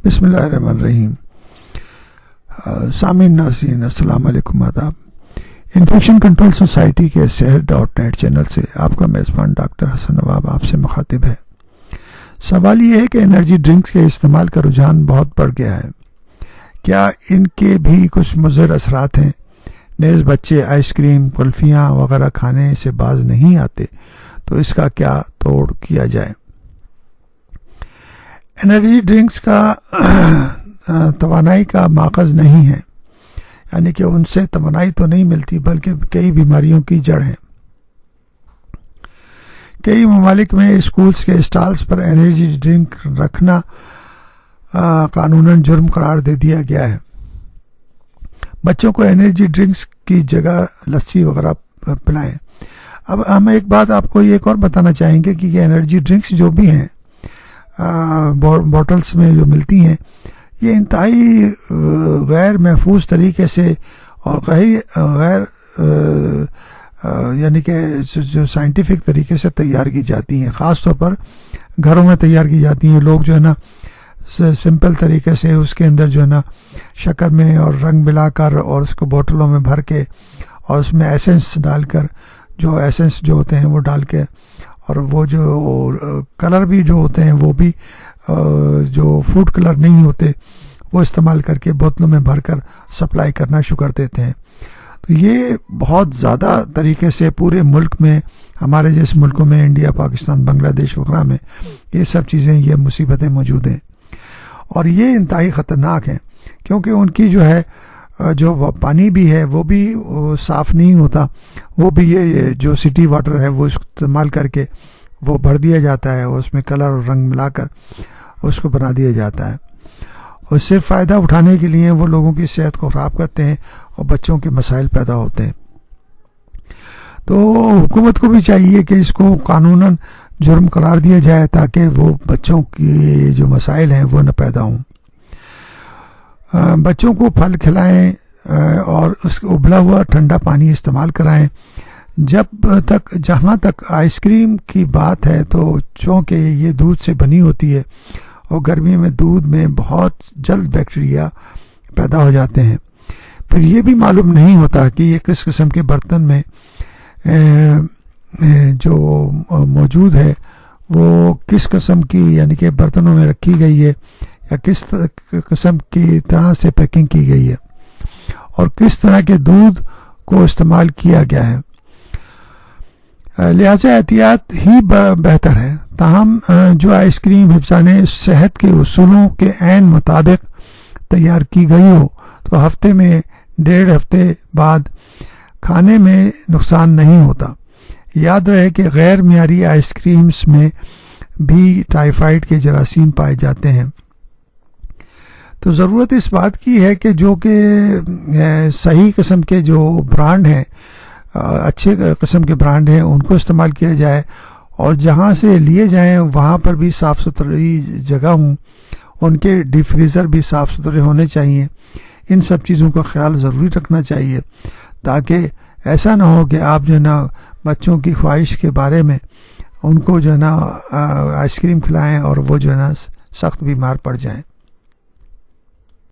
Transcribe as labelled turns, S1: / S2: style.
S1: بسم اللہ الرحمن الرحیم. سامعین ناظرین السلام علیکم، آداب. انفیکشن کنٹرول سوسائٹی کے صحت.net چینل سے آپ کا میزبان ڈاکٹر حسن نواب آپ سے مخاطب ہے. سوال یہ ہے کہ انرجی ڈرنکس کے استعمال کا رجحان بہت بڑھ گیا ہے. کیا ان کے بھی کچھ مضر اثرات ہیں؟ نیز بچے آئس کریم، کلفیاں وغیرہ کھانے سے باز نہیں آتے، تو اس کا کیا توڑ کیا جائے؟ انرجی ڈرنکس کا توانائی کا ماخذ نہیں ہے، یعنی کہ ان سے توانائی تو نہیں ملتی بلکہ کئی بیماریوں کی جڑ ہیں. کئی ممالک میں اسکولز کے اسٹالز پر انرجی ڈرنک رکھنا قانوناً جرم قرار دے دیا گیا ہے. بچوں کو انرجی ڈرنکس کی جگہ لسی وغیرہ پلائیں. اب ہم ایک بات آپ کو ایک اور بتانا چاہیں گے کہ یہ انرجی ڈرنکس جو بھی ہیں بوٹلز میں جو ملتی ہیں، یہ انتہائی غیر محفوظ طریقے سے اور غیر یعنی کہ جو سائنٹیفک طریقے سے تیار کی جاتی ہیں. خاص طور پر گھروں میں تیار کی جاتی ہیں. لوگ جو ہے نا سمپل طریقے سے اس کے اندر جو ہے نا شکر میں اور رنگ ملا کر اور اس کو بوٹلوں میں بھر کے اور اس میں ایسنس ڈال کر، جو ایسنس جو ہوتے ہیں وہ ڈال کے، اور وہ جو کلر بھی جو ہوتے ہیں وہ بھی جو فوڈ کلر نہیں ہوتے وہ استعمال کر کے بوتلوں میں بھر کر سپلائی کرنا شروع کر دیتے ہیں. تو یہ بہت زیادہ طریقے سے پورے ملک میں، ہمارے جیسے ملکوں میں، انڈیا، پاکستان، بنگلہ دیش وغیرہ میں یہ سب چیزیں، یہ مصیبتیں موجود ہیں. اور یہ انتہائی خطرناک ہیں کیونکہ ان کی جو ہے جو پانی بھی ہے وہ بھی صاف نہیں ہوتا. وہ بھی یہ جو سٹی واٹر ہے وہ استعمال کر کے وہ بھر دیا جاتا ہے، اس میں کلر اور رنگ ملا کر اس کو بنا دیا جاتا ہے. اور صرف فائدہ اٹھانے کے لیے وہ لوگوں کی صحت کو خراب کرتے ہیں اور بچوں کے مسائل پیدا ہوتے ہیں. تو حکومت کو بھی چاہیے کہ اس کو قانوناً جرم قرار دیا جائے تاکہ وہ بچوں کی جو مسائل ہیں وہ نہ پیدا ہوں. بچوں کو پھل کھلائیں اور اس ابلا ہوا ٹھنڈا پانی استعمال کرائیں. جہاں تک آئس کریم کی بات ہے تو چونکہ یہ دودھ سے بنی ہوتی ہے اور گرمی میں دودھ میں بہت جلد بیکٹیریا پیدا ہو جاتے ہیں. پھر یہ بھی معلوم نہیں ہوتا کہ یہ کس قسم کے برتن میں جو موجود ہے وہ کس قسم کی، یعنی کہ برتنوں میں رکھی گئی ہے یا کس قسم کی طرح سے پیکنگ کی گئی ہے اور کس طرح کے دودھ کو استعمال کیا گیا ہے. لہذا احتیاط ہی بہتر ہے. تاہم جو آئس کریم حفظان صحت کے اصولوں کے عین مطابق تیار کی گئی ہو تو ہفتے میں 1.5 ہفتے بعد کھانے میں نقصان نہیں ہوتا. یاد رہے کہ غیر معیاری آئس کریمز میں بھی ٹائیفائڈ کے جراثیم پائے جاتے ہیں. تو ضرورت اس بات کی ہے کہ جو کہ صحیح قسم کے جو برانڈ ہیں، اچھے قسم کے برانڈ ہیں، ان کو استعمال کیا جائے اور جہاں سے لیے جائیں وہاں پر بھی صاف ستھری جگہ ہوں، ان کے ڈی فریزر بھی صاف ستھرے ہونے چاہیے. ان سب چیزوں کا خیال ضروری رکھنا چاہیے تاکہ ایسا نہ ہو کہ آپ جو ہے نا بچوں کی خواہش کے بارے میں ان کو جو ہے نا آئس کریم کھلائیں اور وہ جو ہے نا سخت بیمار پڑ جائیں.